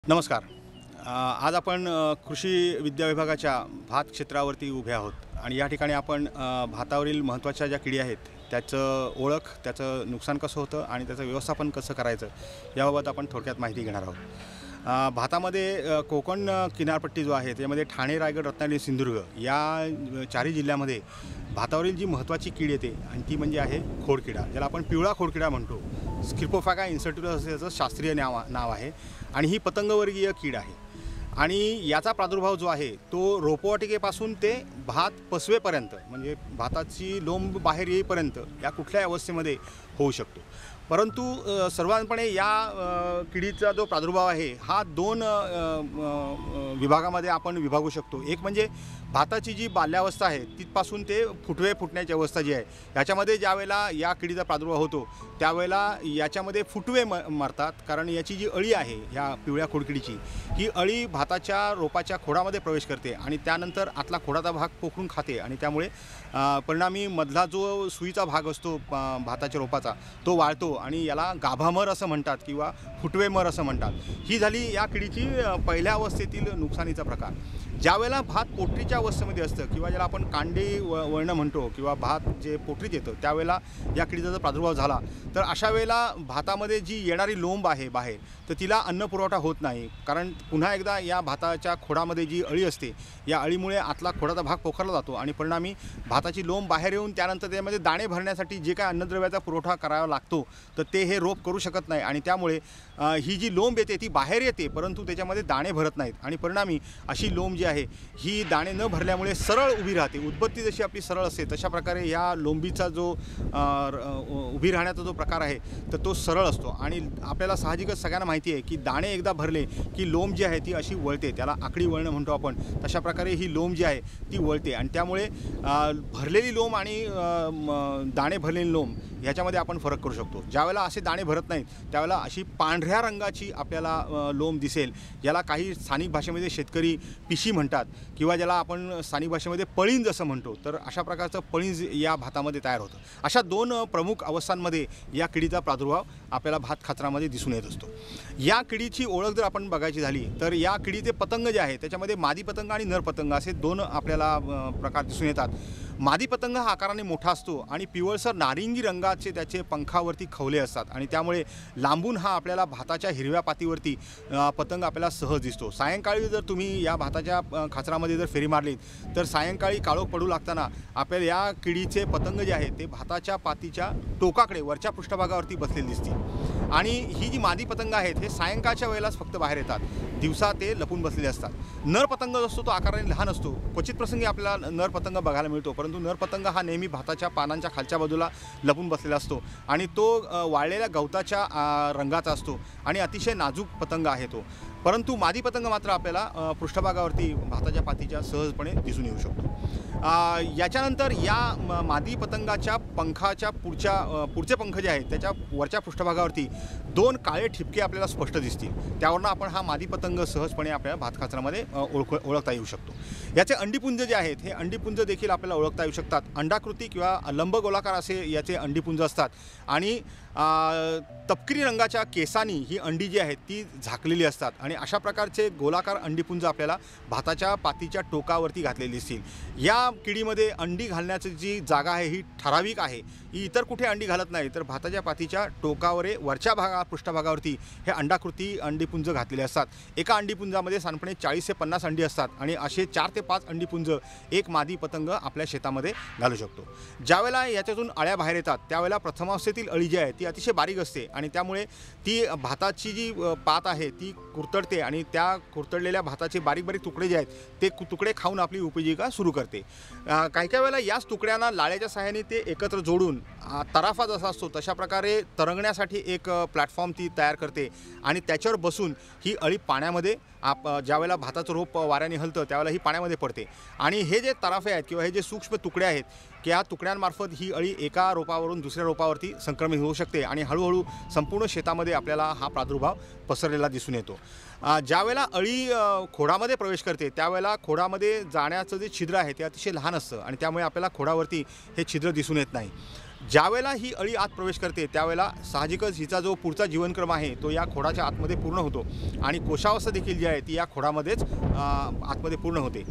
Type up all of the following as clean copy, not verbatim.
नमस्कार. आज आपण कृषी विद्या विभागाच्या भात क्षेत्रावरती उभे आहोत आणि या ठिकाणी आपण भातावरील महत्त्वाच्या ज्या किडी आहेत त्याचं ओळख, त्याचं नुकसान कसं होतं आणि त्याचं व्यवस्थापन कसं करायचं याबाबत आपण थोडक्यात माहिती घेणार आहोत. भातामध्ये कोकण किनारपट्टी जो आहे त्यामध्ये ठाणे, रायगड, रत्नागिरी, सिंधुदुर्ग या चारही जिल्ह्यामध्ये भातावरील जी महत्त्वाची कीड येते आणि ती म्हणजे आहे खोडकिडा, ज्याला आपण पिवळा खोडकिडा म्हणतो. स्क्रिप्टोफागा इन्सर्टिडस असे याचं शास्त्रीय नाव आहे आणि ही पतंगवर्गीय कीड आहे आणि याचा प्रादुर्भाव जो आहे तो रोपवाटिकेपासून ते भात पसवेपर्यंत म्हणजे भाताची लोंब बाहेर येईपर्यंत या कुठल्याही अवस्थेमध्ये होऊ शकतो. परंतु सर्वसाधारणपणे या किडीचा जो प्रादुर्भाव आहे हा दोन विभागामध्ये आपण विभागू शकतो. एक म्हणजे भाताची जी बाल्यावस्था आहे तिथपासून ते फुटवे फुटण्याची अवस्था जी आहे याच्यामध्ये ज्यावेळेला या किडीचा प्रादुर्भाव होतो त्यावेळेला याच्यामध्ये फुटवे मरतात, कारण याची जी अळी आहे ह्या पिवळ्या खोडकिडीची ही अळी भाताच्या रोपाच्या खोडामध्ये प्रवेश करते आणि त्यानंतर आतला खोडाचा भाग पोखरून खाते आणि त्यामुळे परिणामी मधला जो सुईचा भाग असतो भाताच्या रोपाचा तो वाळतो आणि याला गाभामर असं म्हणतात किंवा फुटवेमर असं म्हणतात. ही झाली या किडीची पहिल्या अवस्थेतील नुकसानीचा प्रकार. ज्यावेळेला भात पोटरीच्या अवस्थेमध्ये असतं किंवा ज्याला आपण कांडी वळणं म्हणतो किंवा भात जे पोटरीत येतं त्यावेळेला या किडीचा जर प्रादुर्भाव झाला तर अशा वेळेला भातामध्ये जी येणारी लोंब आहे बाहेर तर तिला अन्न पुरवठा होत नाही, कारण पुन्हा एकदा या भाताच्या खोडामध्ये जी अळी असते या अळीमुळे आतला खोडाचा भाग पोखरला जातो आणि परिणामी भाताची लोंब बाहेर येऊन त्यानंतर त्यामध्ये दाणे भरण्यासाठी जे काय अन्नद्रव्याचा पुरवठा करावा लागतो तर ते हे रोप करू शकत नाही आणि त्यामुळे ही जी लोंब येते ती बाहेर येते परंतु त्याच्यामध्ये दाणे भरत नाहीत आणि परिणामी अशी लोंब जी आहे ही दाणे न भरल्यामुळे सरळ उभी राहते. उत्पत्ती जशी आपली सरळ असते तशा प्रकारे या लोंबीचा जो उभी राहण्याचा जो प्रकार आहे तर तो सरळ असतो आणि आपल्याला साहजिकच सगळ्यांना माहिती आहे की दाणे एकदा भरले की लोंब जी आहे ती अशी वळते, त्याला आकडी वळणं म्हणतो आपण. तशा प्रकारे ही लोंब जी आहे ती वळते आणि त्यामुळे भरलेली लोंब आणि दाणे भरलेली लोंब ह्याच्यामध्ये आपण फरक करू शकतो. ज्यावेळेला असे दाणे भरत नाहीत त्यावेळेला अशी पांढऱ्या रंगाची आपल्याला लोंब दिसेल, ज्याला काही स्थानिक भाषेमध्ये शेतकरी पिशी म्हणतात किंवा ज्याला आपण स्थानिक भाषेमध्ये पळींज असं म्हणतो. तर अशा प्रकारचं पळींज या भातामध्ये तयार होतं. अशा दोन प्रमुख अवस्थांमध्ये या किडीचा प्रादुर्भाव आपल्याला भात खाचरामध्ये दिसून येत असतो. या किडीची ओळख जर आपण बघायची झाली तर या किडीचे पतंग जे आहे त्याच्यामध्ये मादी पतंग आणि नर पतंग असे दोन आपल्याला प्रकार दिसून येतात. मादी पतंग हा आकाराने मोठा असतो आणि पिवळसर नारिंगी रंगाचे त्याचे पंखावरती खवले असतात आणि त्यामुळे लांबून हा आपल्याला भाताच्या हिरव्या पातीवरती पतंग आपल्याला सहज दिसतो. सायंकाळी जर तुम्ही या भाताच्या खाचरामध्ये जर फेरी मारलीत तर सायंकाळी काळोख पडू लागताना आपल्याला या किडीचे पतंग जे आहेत ते भाताच्या पातीच्या टोकाकडे वरच्या पृष्ठभागावरती बसलेले दिसतील आणि ही जी मादी पतंग आहेत हे सायंकाळच्या वेळेलाच फक्त बाहेर येतात, दिवसा ते लपून बसलेले असतात. नर पतंग जो असतो तो आकाराने लहान असतो. क्वचित प्रसंगी आपल्याला नर पतंग बघायला मिळतो, परंतु नर पतंग हा नेहमी भाताच्या पानांच्या खालच्या बाजूला लपून बसलेला असतो आणि तो वाळलेल्या गवताच्या रंगाचा असतो आणि अतिशय नाजूक पतंग आहे तो. परंतु मादी पतंग मात्र आपल्याला पृष्ठभागावरती भाताच्या पातीच्या सहजपणे दिसून येऊ शकतो. याच्यानंतर या मादी पतंगाच्या पंखाच्या पुढचे पंख जे आहेत त्याच्या वरच्या पृष्ठभागावरती दोन काळे ठिपके आपल्याला स्पष्ट दिसतील. त्यावरून आपण हा मादी पतंग सहजपणे आपल्या भातखाचरामध्ये ओळखता येऊ शकतो. याचे अंडीपुंज जे आहेत हे अंडीपुंज देखील आपल्याला ओळखता येऊ शकतात. अंडाकृती किंवा लंबगोलाकार असे याचे अंडीपुंज असतात आणि तपकिरी रंगाच्या केसांनी ही अंडी जी आहेत ती झाकलेली असतात आणि अशा प्रकारचे गोलाकार अंडीपुंज आपल्याला भाताच्या पातीच्या टोकावरती घातलेली दिसतील. या किडीमध्ये अंडी घालण्याची जी जागा आहे ही ठराविक आहे. ही इतर कुठे अंडी घालत नाही तर भाताच्या पातीच्या टोकावर वरच्या पृष्ठभागावरती हे अंडाकृती अंडीपुंज घातलेले असतात. एका अंडीपुंजामध्ये साधारणपणे 40 ते 50 अंडी असतात आणि असे 4 ते 5 अंडीपुंज एक मादी पतंग आपल्या शेतामध्ये घालू शकतो. ज्यावेळेला याच्यातून अळ्या बाहेर येतात त्यावेळेला प्रथमावस्थेतील अळी जी आहे ती अतिशय बारीक असते आणि त्यामुळे ती भाताची जी पात आहे ती कुरतडते आणि त्या कुरतडलेल्या भाताचे बारीक बारीक तुकडे जे आहेत ते तुकडे खाऊन आपली उपजीविका सुरू करते. काही वेळेला याच तुकड्यांना लाळ्याच्या सहाय्याने ते एकत्र जोडून तराफा जसा असतो तशा प्रकारे तरंगण्यासाठी एक प्लॅटफॉर्म ती तयार करते आणि त्याच्यावर बसून ही अळी पाण्यामध्ये ज्यावेळेला भाताचं रोप वाऱ्याने हलतं त्यावेळेला ही पाण्यामध्ये पडते आणि हे जे तराफे आहेत किंवा हे जे सूक्ष्म तुकडे आहेत की या तुकड्यांमार्फत ही अळी एका रोपावरून दुसऱ्या रोपावरती संक्रमित होऊ शकते आणि हळूहळू संपूर्ण शेतामध्ये आपल्याला हा प्रादुर्भाव पसरलेला दिसून येतो. ज्यावेळेला अळी खोडामध्ये प्रवेश करते त्यावेळेला खोडामध्ये जाण्याचं जे छिद्र आहे ते अतिशय लहान असतं आणि त्यामुळे आपल्याला खोडावरती हे छिद्र दिसून येत नाही. ज्यावेळेला ही अळी आत प्रवेश करते त्यावेळेला साहजिकच हिचा जो पुढचा जीवनक्रम आहे तो या खोडाच्या आतमध्ये पूर्ण होतो आणि कोशावस्था देखील जी आहे ती या खोडामध्येच आतमध्ये पूर्ण होते.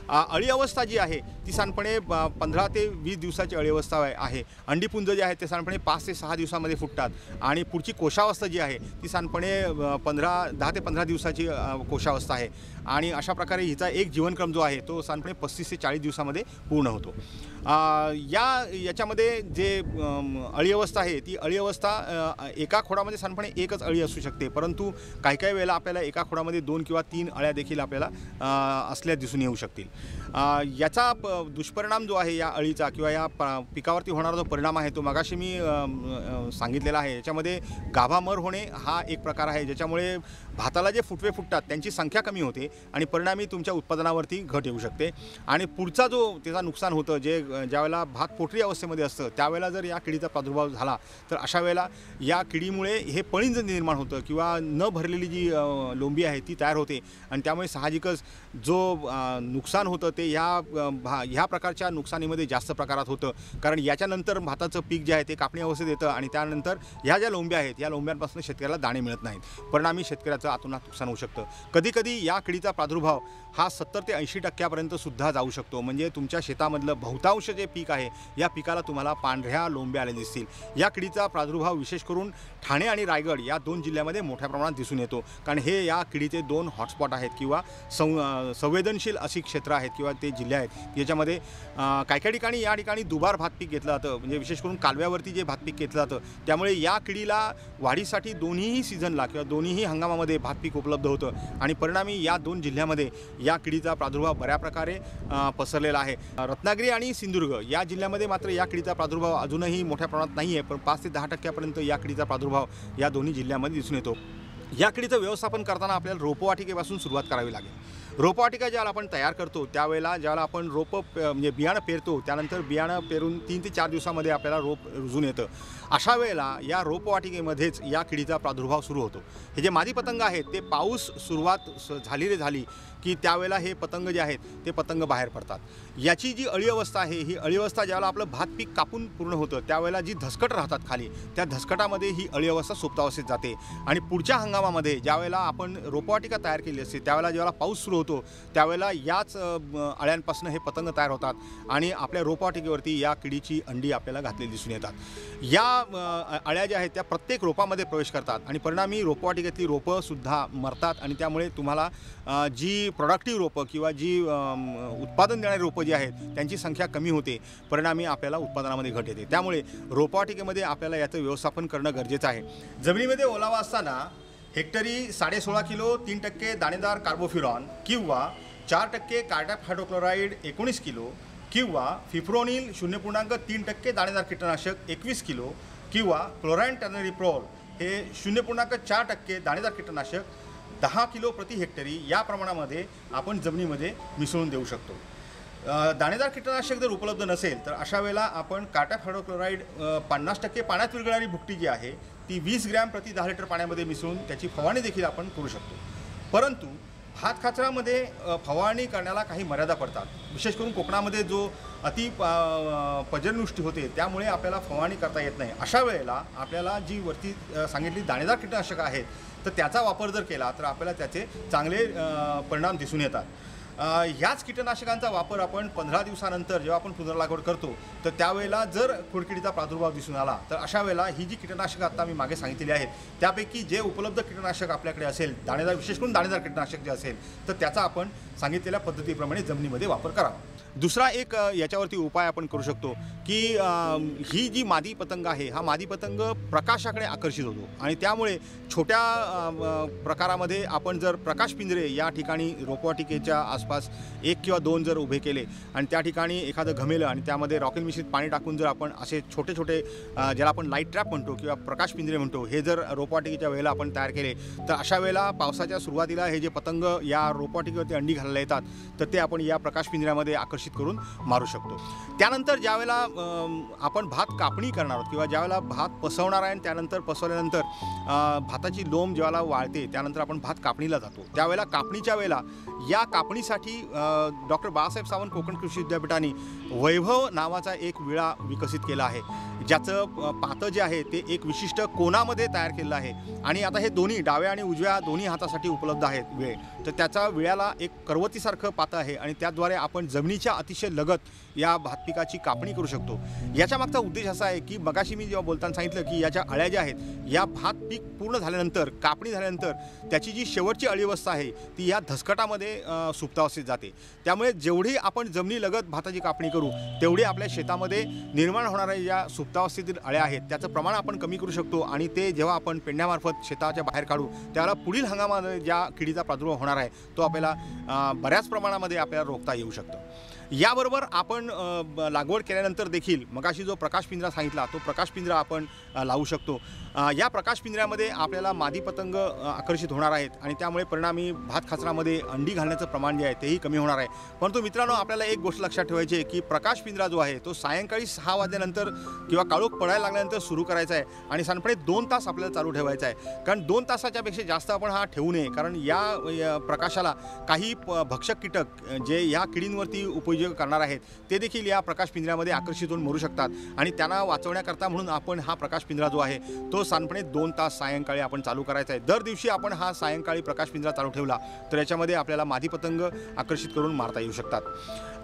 अळी अवस्था जी आहे ती साधारणपणे 15 ते 20 दिवसाची अळी अवस्था आहे. अंडीपुंज जे आहे ते साधारणपणे 5 ते 6 दिवसामध्ये फुटतात आणि पुढची कोशावस्था जी आहे ती साधारणपणे 10 ते 15 दिवसाची कोशावस्था आहे आणि अशा प्रकारे हिचा एक जीवनक्रम जो आहे तो साधारणपणे 35 ते 40 दिवसामध्ये पूर्ण होतो. याच्यामध्ये जे अळी अवस्था आहे ती अळी अवस्था एका खोडामध्ये साधारणपणे एकच अळी असू शकते, परंतु काही वेळेला आपल्याला एका खोडामध्ये 2 किंवा 3 अळ्या देखील आपल्याला असल्या दिसून येऊ शकतील. याचा दुष्परिणाम जो आहे या अळीचा किंवा या पिकावरती होणारा जो परिणाम आहे तो मगाशी मी सांगितलेला आहे. याच्यामध्ये गाभा मर होणे हा एक प्रकार आहे, ज्याच्यामुळे भाताला जे फुटवे फुटतात त्यांची संख्या कमी होते आणि परिणामी तुमच्या उत्पादनावरती घट येऊ शकते. आणि पुढचा जो त्याचा नुकसान होतं ज्यावेळेला भात पोटरी अवस्थेमध्ये असतं त्यावेळेला जर या किडीचा प्रादुर्भाव झाला तर अशा वेळेला या किडीमुळे हे पळींज निर्माण होतं किंवा न भरलेली जी लोंबी आहे ती तयार होते आणि त्यामुळे साहजिकच जो नुकसान होतं ते ह्या प्रकारच्या नुकसानीमध्ये जास्त प्रकारात होतं. कारण याच्यानंतर भाताचं पीक जे आहे ते कापणी अवस्थेत येतं आणि त्यानंतर ह्या ज्या लोंब्या आहेत या लोंब्यांपासून शेतकऱ्याला दाणे मिळत नाहीत, परिणामी शेतकऱ्याचं आतोनात नुकसान होऊ शकतं. कधीकधी या किडीचा प्रादुर्भाव हा 70 ते 80% सुद्धा जाऊ शकतो. म्हणजे तुमच्या शेतामधलं बहुतांश जे पीक आहे या पिकाला तुम्हाला पांढऱ्या लोंब्या आल्या दिसतील. या किडीचा प्रादुर्भाव विशेष करून ठाणे आणि रायगड या 2 जिल्ह्यामध्ये मोठ्या प्रमाणात दिसून येतो, कारण हे या किडीचे 2 हॉटस्पॉट आहेत किंवा संवेदनशील अशी क्षेत्र आहेत किंवा ते जिल्हे आहेत. याच्यामध्ये काही ठिकाणी या ठिकाणी दुबार भात पीक घेतलं जातं, म्हणजे विशेष करून कालव्यावरती जे भात पीक घेतलं जातं त्यामुळे या किडीला वाढीसाठी दोन्हीही सीझनला किंवा दोन्हीही हंगामामध्ये भात पीक उपलब्ध होतं आणि परिणामी या 2 जिल्ह्यामध्ये या किडीचा प्रादुर्भाव बऱ्या प्रकारे पसरलेला आहे. रत्नागिरी आणि सिंधुदुर्ग या जिल्ह्यामध्ये मात्र या किडीचा प्रादुर्भाव अजूनही मोठ्या प्रमाणात नाही आहे, पण 5 ते 10% या किडीचा प्रादुर्भाव या दोन्ही जिल्ह्यामध्ये दिसून येतो. या किडीचं व्यवस्थापन करताना आपल्याला रोपवाटिकेपासून सुरुवात करावी लागेल. रोपवाटिका ज्याला आपण तयार करतो त्यावेळेला ज्याला आपण म्हणजे बियाणं पेरतो त्यानंतर बियाणं पेरून 3 ते 4 दिवसामध्ये आपल्याला रोप रुजून येतं. अशा वेळेला या रोपवाटिकेमध्येच या किडीचा प्रादुर्भाव सुरू होतो. हे जे मादी पतंग आहेत ते पाऊस सुरुवात झाली की त्यावेळेला हे पतंग जे आहेत ते पतंग बाहेर पडतात. याची जी अळी अवस्था आहे ही अळी अवस्था ज्यावेळेला आपलं भात पीक कापून पूर्ण होतं त्यावेळेला जी धसकट राहतात खाली त्या धसकटामध्ये ही अळी अवस्था सुप्तावस्थेत जाते आणि पुढच्या हंगामामध्ये ज्यावेळेला आपण रोपवाटिका तयार केली असते त्यावेळेला जेव्हा पाऊस सुरू होतो त्यावेळेला याच अळ्यांपासून हे पतंग तयार होतात आणि आपल्या रोपवाटिकेवरती या किडीची अंडी आपल्याला घातलेली दिसून येतात. या अळ्या ज्या आहेत त्या प्रत्येक रोपामध्ये प्रवेश करतात आणि परिणामी रोपवाटिकेतली रोपं सुद्धा मरतात आणि त्यामुळे तुम्हाला जी प्रोडक्टिव्ह रोपं किंवा जी उत्पादन देणारी रोपं जी आहेत त्यांची संख्या कमी होते, परिणामी आपल्याला उत्पादनामध्ये घट येते. त्यामुळे रोपवाटिकेमध्ये आपल्याला याचं व्यवस्थापन करणं गरजेचं आहे. जमिनीमध्ये ओलावा असताना हेक्टरी 16.5 किलो 3% दाणेदार कार्बोफ्युरॉन किंवा 4% कार्डॅप हायड्रोक्लोराईड 19 किलो किंवा फिप्रोनिल 0.3% दाणेदार कीटकनाशक 21 किलो किंवा क्लोराईन टर्नरिप्रोल हे 0.4% दाणेदार कीटकनाशक 10 किलो प्रति हेक्टरी या प्रमाणामध्ये आपण जमिनीमध्ये मिसळून देऊ शकतो. दाणेदार कीटकनाशक जर उपलब्ध नसेल तर अशा वेळेला आपण कार्डॅप हायड्रोक्लोराईड 50% पाण्यात विरघळणारी भुकटी जी आहे ती 20 ग्रॅम प्रति 10 लिटर पाण्यामध्ये मिसळून त्याची फवारणी देखील आपण करू शकतो. परंतु भातखाचरामध्ये फवारणी करण्याला काही मर्यादा पडतात. विशेष करून कोकणामध्ये जो पर्जन्यवृष्टी होते त्यामुळे आपल्याला फवारणी करता येत नाही. अशा वेळेला आपल्याला जी वरती सांगितली दाणेदार कीटकनाशकं आहेत तर त्याचा वापर जर केला तर आपल्याला त्याचे चांगले परिणाम दिसून येतात. ह्याच कीटकनाशकांचा वापर आपण 15 दिवसानंतर जेव्हा आपण पुनर्लागवड करतो तर त्यावेळेला जर खोडकिडीचा प्रादुर्भाव दिसून आला तर अशा वेळेला ही जी कीटकनाशकं आता मी मागे सांगितलेली आहेत त्यापैकी जे उपलब्ध कीटकनाशक आपल्याकडे असेल दाणेदार विशेष करून दाणेदार कीटकनाशक जे असेल तर त्याचा आपण सांगितलेल्या पद्धतीप्रमाणे जमिनीमध्ये वापर करावा. दुसरा एक याच्यावरती उपाय आपण करू शकतो की ही जी मादी पतंग आहे हा मादी पतंग प्रकाशाकडे आकर्षित होतो आणि त्यामुळे छोट्या प्रकारामध्ये आपण जर प्रकाश पिंजरे या ठिकाणी रोपवाटिकेच्या आसपास 1 किंवा 2 जर उभे केले आणि त्या ठिकाणी एखादं घमेलं आणि त्यामध्ये रॉकेल मिश्रित पाणी टाकून जर आपण असे छोटे ज्याला आपण लाईट ट्रॅप म्हणतो किंवा प्रकाश पिंजरे म्हणतो हे जर रोपवाटिकेच्या वेळेला आपण तयार केले तर अशा वेळेला पावसाच्या सुरुवातीला हे जे पतंग या रोपवाटिकेवरती अंडी घालायला येतात तर ते आपण या प्रकाश पिंजऱ्यामध्ये आकर्षित करून मारू शकतो. त्यानंतर ज्यावेळेला आपण भात कापणी करणार आहोत किंवा ज्यावेळेला भात पसवणार आहे आणि त्यानंतर पसवल्यानंतर भाताची लोंब ज्यावेळेला वाळते त्यानंतर आपण भात कापणीला जातो त्यावेळेला कापणीच्या वेळेला या कापणीसाठी यासाठी डॉक्टर बाळासाहेब सावंत कोकण कृषी विद्यापीठाने वैभव नावाचा एक विळा विकसित केला आहे, ज्याचं पातं जे आहे ते एक विशिष्ट कोनामध्ये तयार केलेलं आहे आणि आता हे दोन्ही डाव्या आणि उजव्या दोन्ही हातासाठी उपलब्ध आहेत वेळ. तर त्याचा विळ्याला एक करवतीसारखं पातं आहे आणि त्याद्वारे आपण जमिनीच्या अतिशय लगत या भात पिकाची कापणी करू शकतो. याच्या मागचा उद्देश असा आहे की मगाशी मी जेव्हा बोलताना सांगितलं की याच्या अळ्या ज्या आहेत, या भात पीक पूर्ण झाल्यानंतर कापणी झाल्यानंतर त्याची जी शेवटची अळीवस्था आहे ती या धसकटामध्ये सुप्तावस्थेत जाते. त्यामुळे जेवढी आपण जमिनीलगत भाताची कापणी करू तेवढी आपल्या शेतामध्ये निर्माण होणाऱ्या ज्या सुप्तावस्थेतील अळ्या आहेत त्याचं प्रमाण आपण कमी करू शकतो आणि ते जेव्हा आपण पेंढ्यामार्फत शेताच्या बाहेर काढू त्याला पुढील हंगामामध्ये ज्या किडीचा प्रादुर्भाव होणार आहे तो आपल्याला बऱ्याच प्रमाणामध्ये आपल्याला रोखता येऊ शकतो. याबरोबर आपण लागवड केल्यानंतर देखील मगाशी जो प्रकाश पिंजरा सांगितला तो प्रकाश पिंजरा आपण लावू शकतो. या प्रकाश पिंजऱ्यामध्ये आपल्याला मादी पतंग आकर्षित होणार आहेत आणि त्यामुळे परिणामी भात खाचरामध्ये अंडी घालण्याचं प्रमाण जे आहे तेही कमी होणार आहे. परंतु मित्रांनो, आपल्याला एक गोष्ट लक्षात ठेवायची आहे की प्रकाश पिंजरा जो आहे तो सायंकाळी 6 वाजल्यानंतर किंवा काळोख पडायला लागल्यानंतर सुरू करायचा आहे आणि साधारणपणे 2 तास आपल्याला चालू ठेवायचा आहे. कारण 2 तासाच्या पेक्षा जास्त आपण हा ठेवू नये, कारण या प्रकाशाला काही भक्षक कीटक जे या किडींवरती उपयोग करणार आहेत ते देखील या प्रकाश पिंजऱ्यामध्ये आकर्षित होऊन मरू शकतात आणि त्यांना वाचवण्याकरता म्हणून आपण हा प्रकाश पिंजरा जो आहे तो साधारणपणे 2 तास सायंकाळी आपण चालू करायचा आहे. दर दिवशी आपण हा सायंकाळी प्रकाश पिंजरा चालू ठेवला तर याच्यामध्ये आपल्याला मादी पतंग आकर्षित करून मारता येऊ शकतात.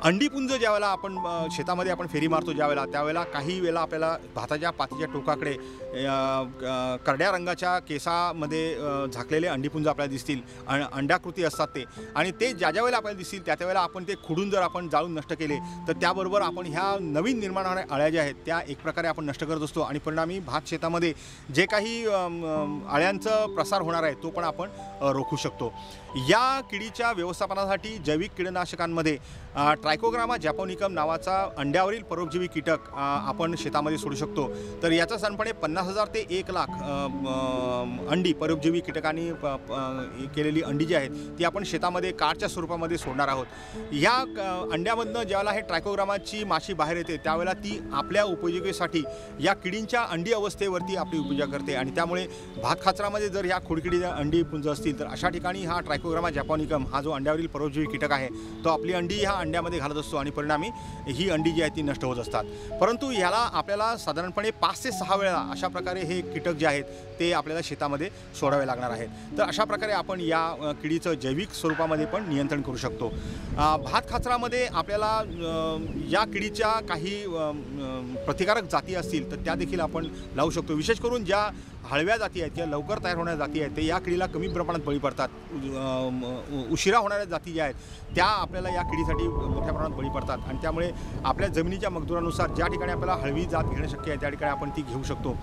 अंडीपुंज ज्यावेळेला आपण शेतामध्ये आपण फेरी मारतो त्यावेळेला काही वेळेला आपल्याला भाताच्या पातीच्या टोकाकडे करड्या रंगाच्या केसामध्ये झाकलेले अंडीपुंज आपल्याला दिसतील. अंडाकृती असतात ते, आणि ते ज्या वेळेला आपल्याला दिसतील त्या वेळेला आपण ते खुडून जर आपण जाळून नष्ट केले तर त्याबरोबर आपण ह्या नवीन निर्माण होणाऱ्या अळ्या ज्या आहेत त्या एक प्रकारे आपण नष्ट करत असतो आणि परिणामी भात शेतामध्ये जे काही अळ्यांचं प्रसार होणार आहे तो पण आपण रोखू शकतो. या किडीच्या व्यवस्थापनासाठी जैविक कीटकनाशकांमध्ये ट्रायकोग्रामा जॅपोनिकम नावाचा अंड्यावरील परोपजीवी कीटक आपण शेतामध्ये सोडू शकतो. तर याचा साधारणपणे 50,000 ते 1,00,000 अंडी परोपजीवी कीटकांनी केलेली अंडी जी आहेत ती आपण शेतामध्ये कारच्या स्वरूपामध्ये सोडणार आहोत. या अंड्यामधनं ज्यावेळेला हे ट्रायकोग्रामाची माशी बाहेर येते त्यावेळेला ती आपल्या उपयोगितेसाठी या किडींच्या अंडी अवस्थेवरती आपली उपयोगा करते आणि त्यामुळे भात खाचरामध्ये जर ह्या खुडकिडीच्या अंडी पुंज असतील तर अशा ठिकाणी हा ट्रायकोग्रामा जॅपोनिकम हा जो अंड्यावरील परोपजीवी कीटक आहे तो आपली अंडी ह्या अंड्यामध्ये घालत असतो आणि परिणामी ही अंडी जी आहे ती नष्ट होत असतात. परंतु ह्याला आपल्याला साधारणपणे 5 ते 6 वेळा अशा प्रकारे हे कीटक जे आहेत ते आपल्याला शेतामध्ये सोडावे लागणार आहेत. तर अशा प्रकारे आपण या किडीचं जैविक स्वरूपामध्ये पण नियंत्रण करू शकतो. भात खाचरामध्ये आपल्याला या किडीच्या काही प्रतिकारक जाती असतील तर त्या देखील आपण लावू शकतो. विशेष करून ज्या हळव्या जाती आहेत किंवा लवकर तयार होणाऱ्या जाती आहेत ते या किडीला कमी प्रमाणात बळी पडतात. उशिरा होणाऱ्या जाती ज्या आहेत त्या आपल्याला या किडीसाठी मोठ्या प्रमाणात बळी पडतात आणि त्यामुळे आपल्या जमिनीच्या मजदुरानुसार ज्या ठिकाणी आपल्याला हळवी जात घेणं शक्य आहे त्या ठिकाणी आपण ती घेऊ शकतो.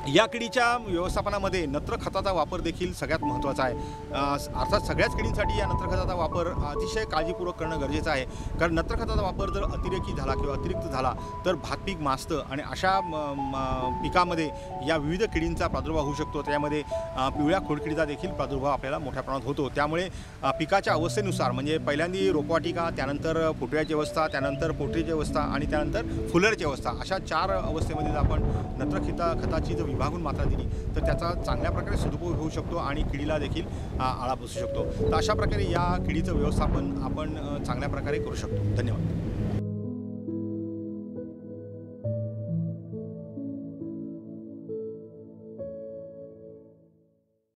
या किडीच्या व्यवस्थापनामध्ये नत्र खताचा वापर देखील सगळ्यात महत्त्वाचा आहे. अर्थात सगळ्याच किडींसाठी या नत्र खताचा वापर अतिशय काळजीपूर्वक करणं गरजेचं आहे, कारण नत्र खताचा वापर जर अतिरेकी झाला किंवा अतिरिक्त झाला तर भात पीक माजतं आणि अशा पिकामध्ये या विविध किडींचा प्रादुर्भाव होऊ शकतो. त्यामध्ये पिवळ्या खोडकिडीचा देखील प्रादुर्भाव आपल्याला मोठ्या प्रमाणात होतो. त्यामुळे पिकाच्या अवस्थेनुसार म्हणजे पहिल्यांदा रोपवाटिका, त्यानंतर फुटव्याची अवस्था, त्यानंतर पोटरीची अवस्था आणि त्यानंतर फुलरची अवस्था अशा 4 अवस्थेमध्ये आपण नत्र खताची जर विभागून मात्रा दिली तर त्याचा चांगल्या प्रकारे सदुपयोग होऊ शकतो आणि किडीला देखील आळा बसू शकतो. तर अशा प्रकारे या किडीचं व्यवस्थापन आपण चांगल्या प्रकारे करू शकतो. धन्यवाद.